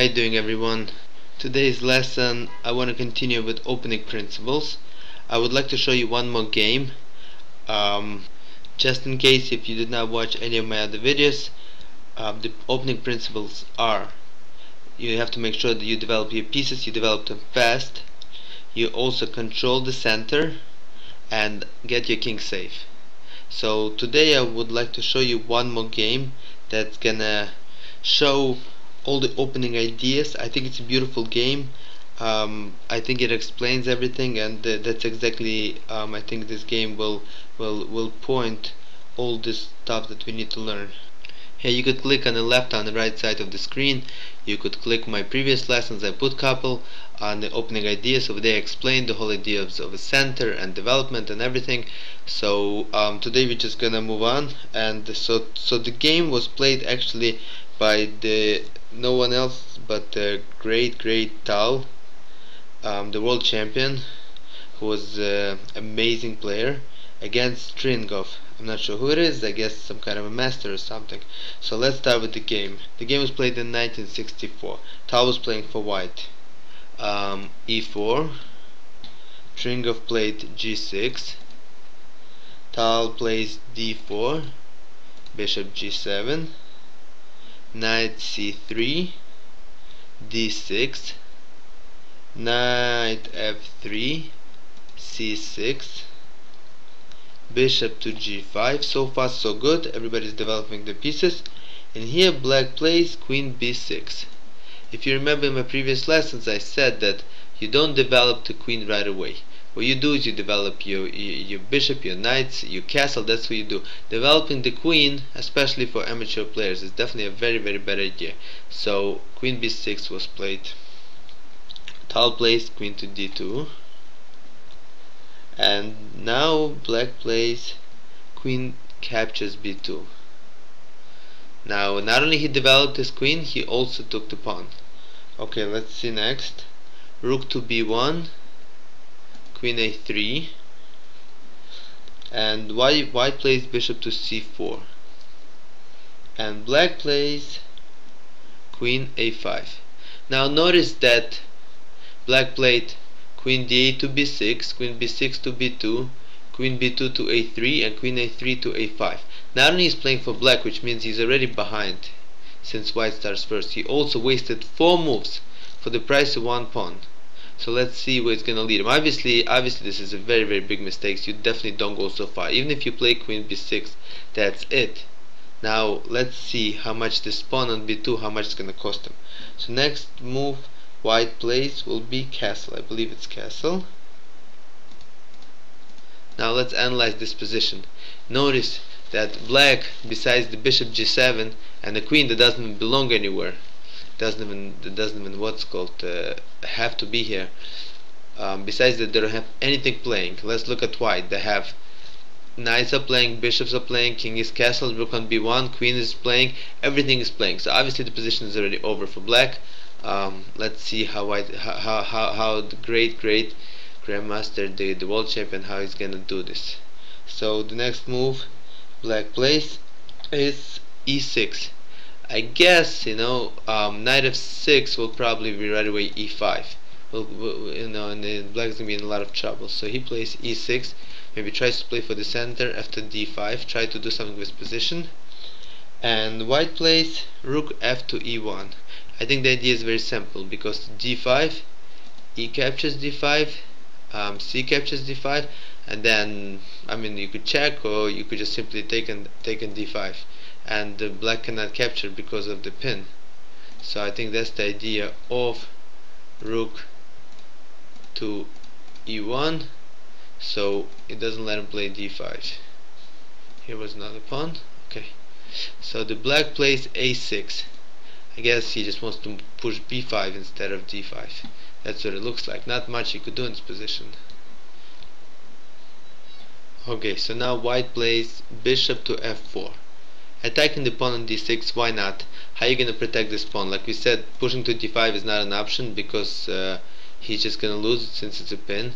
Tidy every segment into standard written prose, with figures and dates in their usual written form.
How you doing, everyone? Today's lesson I want to continue with opening principles. I would like to show you one more game, just in case if you did not watch any of my other videos. The opening principles are: you have to make sure that you develop your pieces, you develop them fast, you also control the center, and get your king safe. So today I would like to show you one more game that's gonna show all the opening ideas. I think it's a beautiful game. I think it explains everything, and that's exactly I think this game will point all this stuff that we need to learn. Here you could click on the left, on the right side of the screen. You could click my previous lessons. I put couple on the opening ideas. Over there I explained the whole idea of a center and development and everything. So today we're just gonna move on. And so the game was played actually by no one else but the great Tal, the world champion, who was an amazing player, against Tringov. I'm not sure who it is. I guess some kind of a master or something. So let's start with the game. The game was played in 1964. Tal was playing for white. E4. Tringov played G6. Tal plays D4. Bishop G7. Knight C3. D6. Knight F3. C6. Bishop to G5. So far so good. Everybody's developing the pieces. And here black plays Queen B6. If you remember in my previous lessons, I said that you don't develop the queen right away. What you do is you develop your bishop, your knights, your castle. That's what you do. Developing the queen, especially for amateur players, is definitely a very bad idea. So Queen B6 was played. Tal plays Queen to D2. And now black plays Queen captures B2. Now not only he developed his queen, he also took the pawn. Okay, let's see next. Rook to B1, Queen A3, and white plays Bishop to C4, and black plays Queen A5. Now notice that black played Queen D8 to B6, Queen B6 to B2, Queen B2 to A3, and Queen A3 to A5. Not only is playing for black, which means he's already behind since white starts first, he also wasted 4 moves for the price of 1 pawn. So let's see where it's gonna lead him. Obviously this is a very big mistake. So you definitely don't go so far. Even if you play Queen B6, that's it. Now let's see how much this pawn on B2, how much it's gonna cost him. So next move white plays will be castle. I believe it's castle. Now let's analyze this position. Notice that black, besides the bishop G7 and the queen that doesn't even belong anywhere, doesn't even what's called have to be here. Besides that, they don't have anything playing. Let's look at white. They have knights are playing, bishops are playing, king is castle, rook on B1, queen is playing, everything is playing. So obviously the position is already over for black. Let's see how the great grandmaster, the world champion, how he's gonna do this. So the next move black plays is E6. I guess knight F6 will probably be right away E5. And then black's gonna be in a lot of trouble. So he plays E6. Maybe tries to play for the center after D5. Try to do something with his position. And white plays Rook F to E1. I think the idea is very simple, because D5, E captures D5, C captures D5, and then you could check, or you could just simply take D5, and black cannot capture because of the pin. So I think that's the idea of Rook to E1. So it doesn't let him play D5. Here was another pawn. Okay. So the black plays A6. I guess he just wants to push B5 instead of D5. That's what it looks like. Not much he could do in this position. Okay, so now white plays bishop to F4. Attacking the pawn on D6, why not? How are you going to protect this pawn? Like we said, pushing to D5 is not an option, because he's just going to lose it since it's a pin.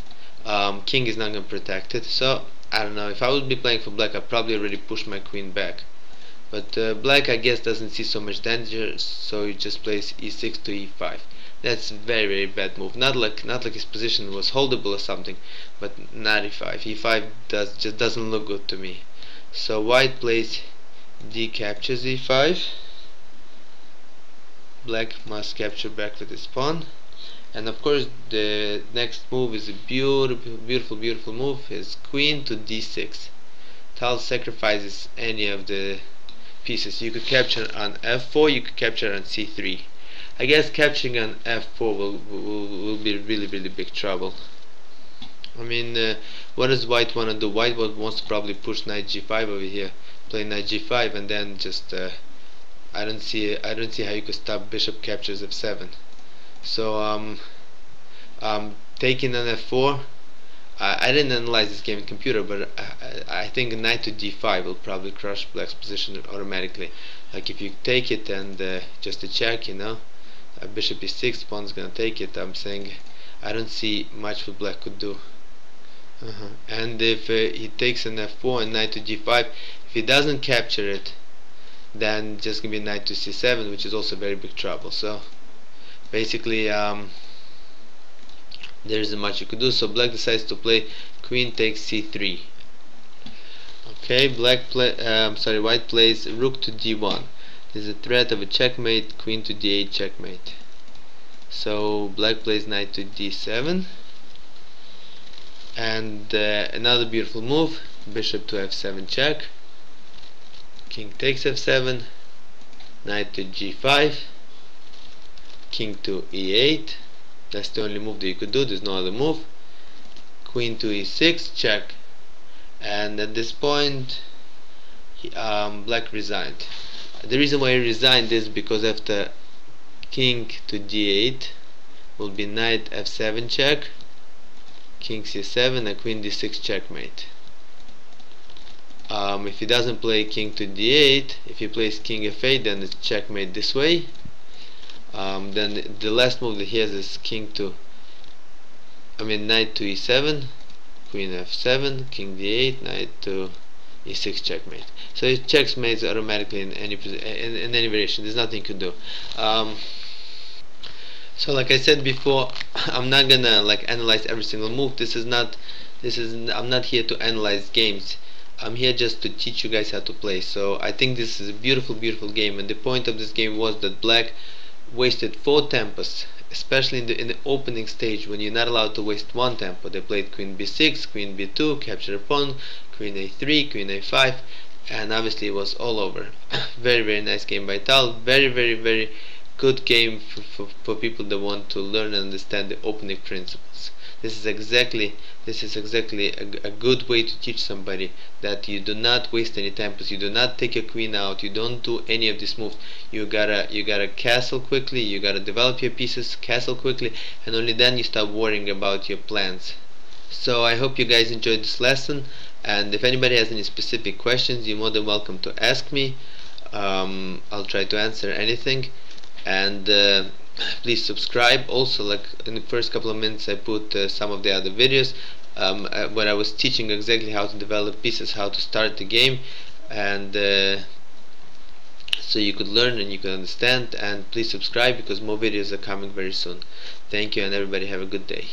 King is not going to protect it. So I don't know, if I would be playing for black, I'd probably already push my queen back. But black, I guess, doesn't see so much danger, so he just plays e6 to e5. That's very bad move. Not like his position was holdable or something, but not e5. e5 just doesn't look good to me. So white plays d captures e5. Black must capture back with his pawn. And of course the next move is a beautiful move, is queen to d6. Tal sacrifices any of the pieces. You could capture on f4, you could capture on c3. I guess capturing on f4 will be really big trouble. I mean, what does white want to do? White wants to probably push knight g5 over here, play knight g5, and then just I don't see how you could stop bishop captures f7. So taking on f4. I didn't analyze this game in computer, but I think knight to d5 will probably crush black's position automatically. Like if you take it and just a check, you know, bishop e6, pawn's gonna take it. I'm saying I don't see much what black could do. And if he takes an f4 and knight to g5, if he doesn't capture it, then just gonna be knight to c7, which is also very big trouble. So basically there isn't much you could do. So black decides to play queen takes c3. Okay, white plays rook to d1. There's a threat of a checkmate, queen to d8 checkmate. So black plays knight to d7, and another beautiful move, bishop to f7 check, king takes f7, knight to g5, king to e8. That's the only move that you could do, there's no other move. Queen to e6 check, and at this point black resigned. The reason why he resigned is because after king to d8 will be knight f7 check, king c7, and queen d6 checkmate. If he doesn't play king to d8, if he plays king f8, then it's checkmate this way. Then the last move that he has is knight to e7, queen f7, king d8, knight to e6 checkmate. So it checkmates automatically in any variation. There's nothing you can do. So like I said before, I'm not gonna analyze every single move. I'm not here to analyze games. I'm here just to teach you guys how to play. So I think this is a beautiful game, and the point of this game was that black wasted 4 tempos, especially in the opening stage when you're not allowed to waste 1 tempo. They played queen b6, queen b2, capture a pawn, queen a3, queen a5, and obviously it was all over. Very nice game by Tal. Very good game for people that want to learn and understand the opening principles. This is exactly a good way to teach somebody that you do not waste any tempos, you do not take a queen out, you don't do any of these moves. You gotta castle quickly, you gotta develop your pieces, castle quickly, and only then you start worrying about your plans. So I hope you guys enjoyed this lesson, and if anybody has any specific questions, you're more than welcome to ask me. I'll try to answer anything, and please subscribe. Also, like in the first couple of minutes I put some of the other videos where I was teaching exactly how to develop pieces, how to start the game, and so you could learn and you could understand. And please subscribe because more videos are coming very soon. Thank you, and everybody have a good day.